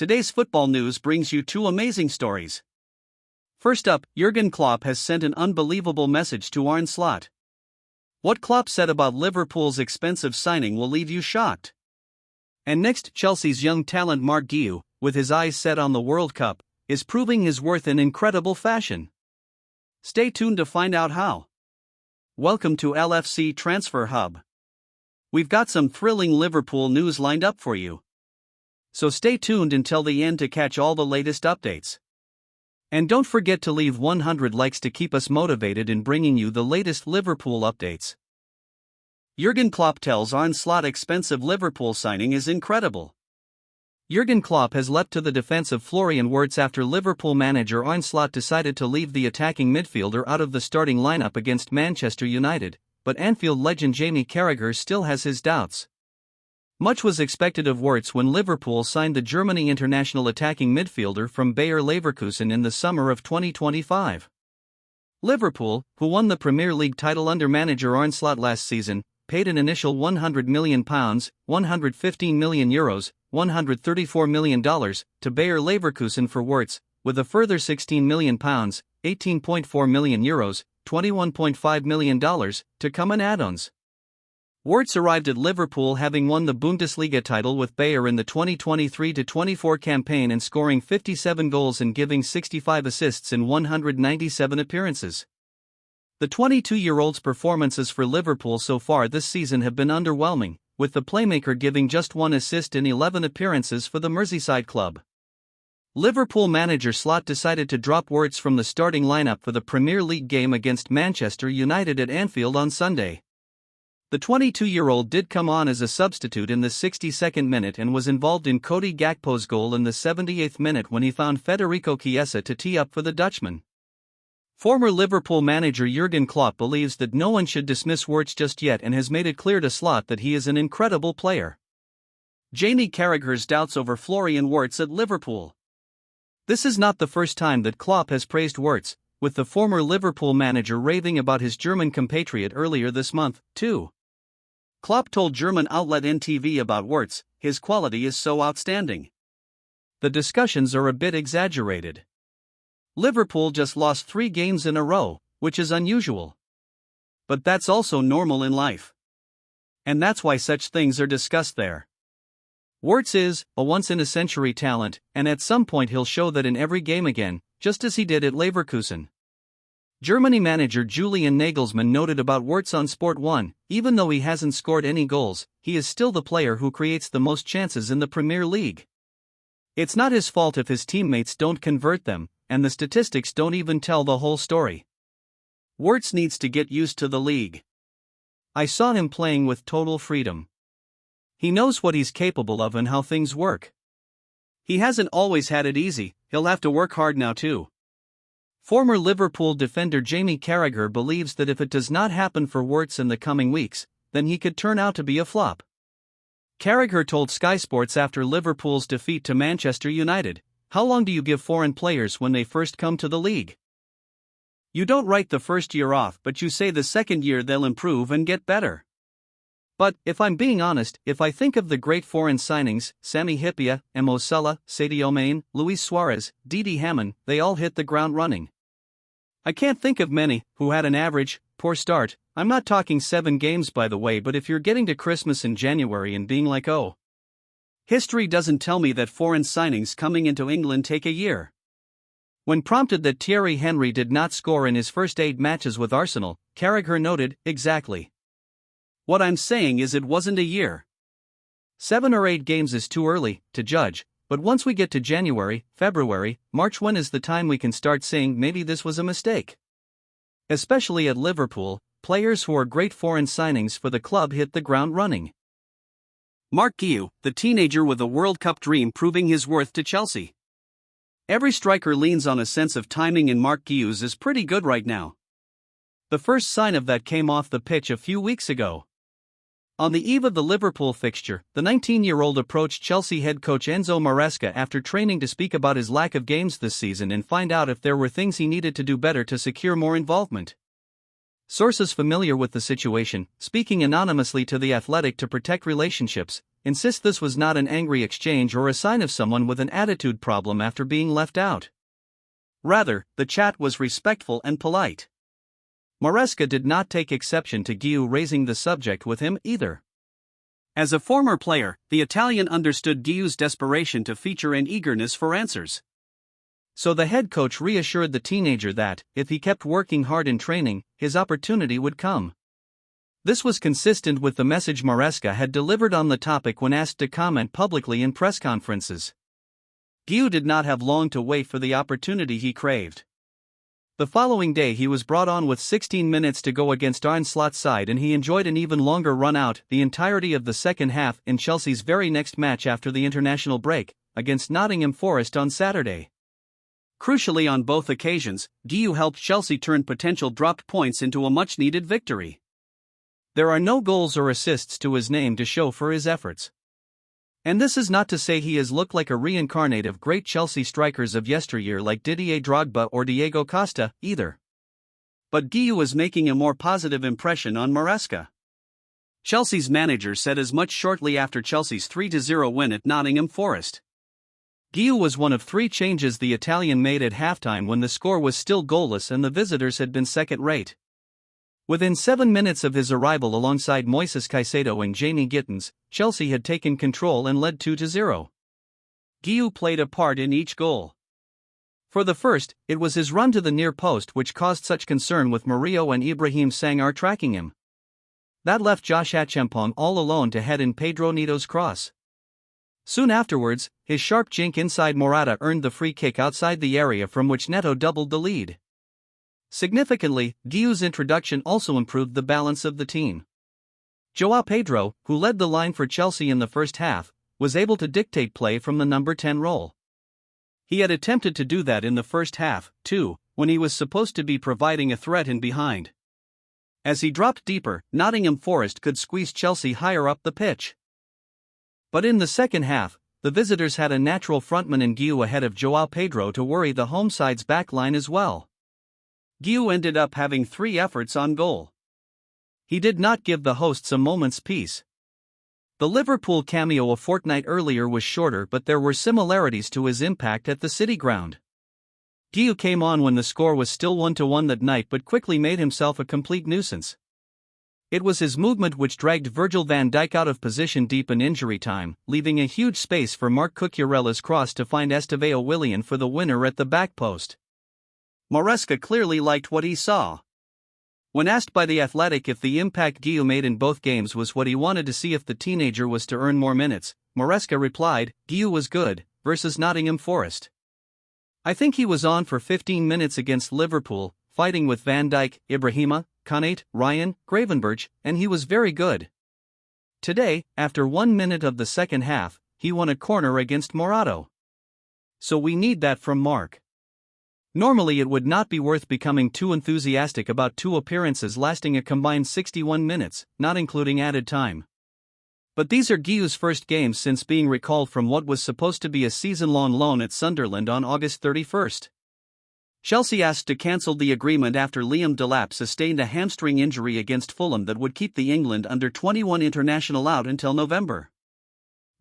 today's football news brings you two amazing stories. First up, Jurgen Klopp has sent an unbelievable message to Arne Slot. What Klopp said about Liverpool's expensive signing will leave you shocked. And next, Chelsea's young talent Marc Guiu, with his eyes set on the World Cup, is proving his worth in incredible fashion. Stay tuned to find out how. Welcome to LFC Transfer Hub. We've got some thrilling Liverpool news lined up for you. So stay tuned until the end to catch all the latest updates. And don't forget to leave 100 likes to keep us motivated in bringing you the latest Liverpool updates. Jurgen Klopp tells Arne Slot expensive Liverpool signing is incredible. Jurgen Klopp has leapt to the defense of Florian Wirtz after Liverpool manager Arne Slot decided to leave the attacking midfielder out of the starting lineup against Manchester United, but Anfield legend Jamie Carragher still has his doubts. Much was expected of Wirtz when Liverpool signed the Germany international attacking midfielder from Bayer Leverkusen in the summer of 2025. Liverpool, who won the Premier League title under manager Arne Slot last season, paid an initial £100 million, €115 million, $134 million, to Bayer Leverkusen for Wirtz, with a further £16 million, €18.4 million, $21.5 million, to come in add-ons. Wirtz arrived at Liverpool having won the Bundesliga title with Bayer in the 2023-24 campaign and scoring 57 goals and giving 65 assists in 197 appearances. The 22-year-old's performances for Liverpool so far this season have been underwhelming, with the playmaker giving just one assist in 11 appearances for the Merseyside club. Liverpool manager Slot decided to drop Wirtz from the starting lineup for the Premier League game against Manchester United at Anfield on Sunday. The 22-year-old did come on as a substitute in the 62nd minute and was involved in Cody Gakpo's goal in the 78th minute when he found Federico Chiesa to tee up for the Dutchman. Former Liverpool manager Jurgen Klopp believes that no one should dismiss Wirtz just yet and has made it clear to Slot that he is an incredible player. Jamie Carragher's doubts over Florian Wirtz at Liverpool. This is not the first time that Klopp has praised Wirtz, with the former Liverpool manager raving about his German compatriot earlier this month, too. Klopp told German outlet NTV about Wirtz, "His quality is so outstanding. The discussions are a bit exaggerated. Liverpool just lost 3 games in a row, which is unusual. But that's also normal in life. And that's why such things are discussed there. Wirtz is a once-in-a-century talent, and at some point he'll show that in every game again, just as he did at Leverkusen." Germany manager Julian Nagelsmann noted about Wirtz on Sport 1, "Even though he hasn't scored any goals, he is still the player who creates the most chances in the Premier League. It's not his fault if his teammates don't convert them, and the statistics don't even tell the whole story. Wirtz needs to get used to the league. I saw him playing with total freedom. He knows what he's capable of and how things work. He hasn't always had it easy, he'll have to work hard now too." Former Liverpool defender Jamie Carragher believes that if it does not happen for Wirtz in the coming weeks, then he could turn out to be a flop. Carragher told Sky Sports after Liverpool's defeat to Manchester United, "How long do you give foreign players when they first come to the league? You don't write the first year off, but you say the second year they'll improve and get better. But, if I'm being honest, if I think of the great foreign signings, Sami Hyypiä, Mo Salah, Sadio Mane, Luis Suarez, Didi Hamann, they all hit the ground running. I can't think of many who had an average, poor start. I'm not talking 7 games by the way, but if you're getting to Christmas in January and being like, oh, history doesn't tell me that foreign signings coming into England take a year." When prompted that Thierry Henry did not score in his first 8 matches with Arsenal, Carragher noted, "Exactly. What I'm saying is it wasn't a year. 7 or 8 games is too early to judge, but once we get to January, February, March, when is the time we can start saying maybe this was a mistake?" Especially at Liverpool, players who are great foreign signings for the club hit the ground running. Marc Guiu, the teenager with a World Cup dream proving his worth to Chelsea. Every striker leans on a sense of timing, and Marc Guiu's is pretty good right now. The first sign of that came off the pitch a few weeks ago. On the eve of the Liverpool fixture, the 19-year-old approached Chelsea head coach Enzo Maresca after training to speak about his lack of games this season and find out if there were things he needed to do better to secure more involvement. Sources familiar with the situation, speaking anonymously to The Athletic to protect relationships, insist this was not an angry exchange or a sign of someone with an attitude problem after being left out. Rather, the chat was respectful and polite. Maresca did not take exception to Guiu raising the subject with him either. As a former player, the Italian understood Guiu's desperation to feature and eagerness for answers. So the head coach reassured the teenager that, if he kept working hard in training, his opportunity would come. This was consistent with the message Maresca had delivered on the topic when asked to comment publicly in press conferences. Guiu did not have long to wait for the opportunity he craved. The following day he was brought on with 16 minutes to go against Arne Slot's side, and he enjoyed an even longer run out the entirety of the second half in Chelsea's very next match after the international break, against Nottingham Forest on Saturday. Crucially, on both occasions, Guiu helped Chelsea turn potential dropped points into a much-needed victory. There are no goals or assists to his name to show for his efforts. And this is not to say he has looked like a reincarnate of great Chelsea strikers of yesteryear like Didier Drogba or Diego Costa, either. But Guiu is making a more positive impression on Maresca. Chelsea's manager said as much shortly after Chelsea's 3-0 win at Nottingham Forest. Guiu was one of 3 changes the Italian made at halftime when the score was still goalless and the visitors had been second-rate. Within 7 minutes of his arrival alongside Moises Caicedo and Jamie Gittins, Chelsea had taken control and led 2-0. Guiu played a part in each goal. For the first, it was his run to the near post which caused such concern with Murillo and Ibrahim Sangar tracking him. That left Josh Achampong all alone to head in Pedro Neto's cross. Soon afterwards, his sharp jink inside Morata earned the free kick outside the area from which Neto doubled the lead. Significantly, Guiu's introduction also improved the balance of the team. João Pedro, who led the line for Chelsea in the first half, was able to dictate play from the number 10 role. He had attempted to do that in the first half, too, when he was supposed to be providing a threat in behind. As he dropped deeper, Nottingham Forest could squeeze Chelsea higher up the pitch. But in the second half, the visitors had a natural frontman in Guiu ahead of João Pedro to worry the home side's backline as well. Guiu ended up having 3 efforts on goal. He did not give the hosts a moment's peace. The Liverpool cameo a fortnight earlier was shorter, but there were similarities to his impact at the City Ground. Guiu came on when the score was still 1-1 that night but quickly made himself a complete nuisance. It was his movement which dragged Virgil van Dijk out of position deep in injury time, leaving a huge space for Marc Cucurella's cross to find Estevao Willian for the winner at the back post. Maresca clearly liked what he saw. When asked by The Athletic if the impact Guiu made in both games was what he wanted to see if the teenager was to earn more minutes, Maresca replied, "Guiu was good, versus Nottingham Forest. I think he was on for 15 minutes against Liverpool, fighting with Van Dijk, Ibrahima, Konate, Ryan, Gravenberch, and he was very good. Today, after 1 minute of the second half, he won a corner against Morata. So we need that from Marc. Normally it would not be worth becoming too enthusiastic about 2 appearances lasting a combined 61 minutes, not including added time. But these are Guiu's first games since being recalled from what was supposed to be a season-long loan at Sunderland on August 31st. Chelsea asked to cancel the agreement after Liam Delap sustained a hamstring injury against Fulham that would keep the England under-21 international out until November.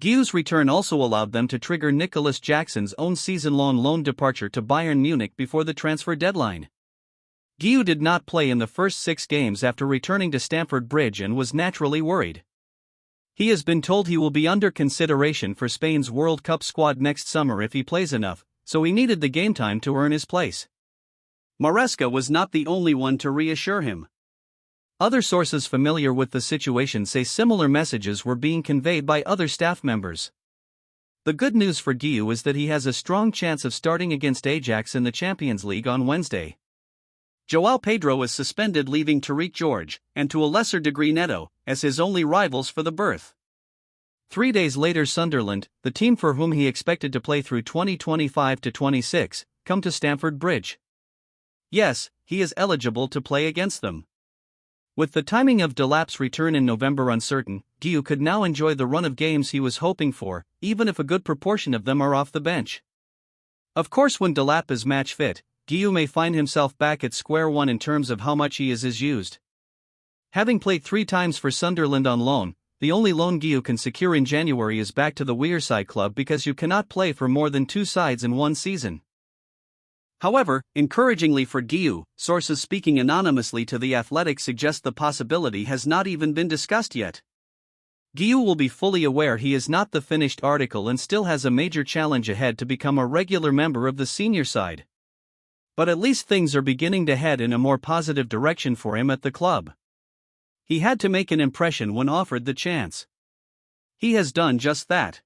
Guiu's return also allowed them to trigger Nicholas Jackson's own season-long loan departure to Bayern Munich before the transfer deadline. Guiu did not play in the first 6 games after returning to Stamford Bridge and was naturally worried. He has been told he will be under consideration for Spain's World Cup squad next summer if he plays enough, so he needed the game time to earn his place. Maresca was not the only one to reassure him. Other sources familiar with the situation say similar messages were being conveyed by other staff members. The good news for Guiu is that he has a strong chance of starting against Ajax in the Champions League on Wednesday. João Pedro is suspended, leaving Tariq George, and to a lesser degree Neto, as his only rivals for the berth. 3 days later Sunderland, the team for whom he expected to play through 2025-26, come to Stamford Bridge. Yes, he is eligible to play against them. With the timing of Delap's return in November uncertain, Guiu could now enjoy the run of games he was hoping for, even if a good proportion of them are off the bench. Of course, when Delap is match fit, Guiu may find himself back at square one in terms of how much he is used. Having played 3 times for Sunderland on loan, the only loan Guillou can secure in January is back to the Wearside club because you cannot play for more than 2 sides in one season. However, encouragingly for Guillou, sources speaking anonymously to The Athletic suggest the possibility has not even been discussed yet. Guillou will be fully aware he is not the finished article and still has a major challenge ahead to become a regular member of the senior side. But at least things are beginning to head in a more positive direction for him at the club. He had to make an impression when offered the chance. He has done just that.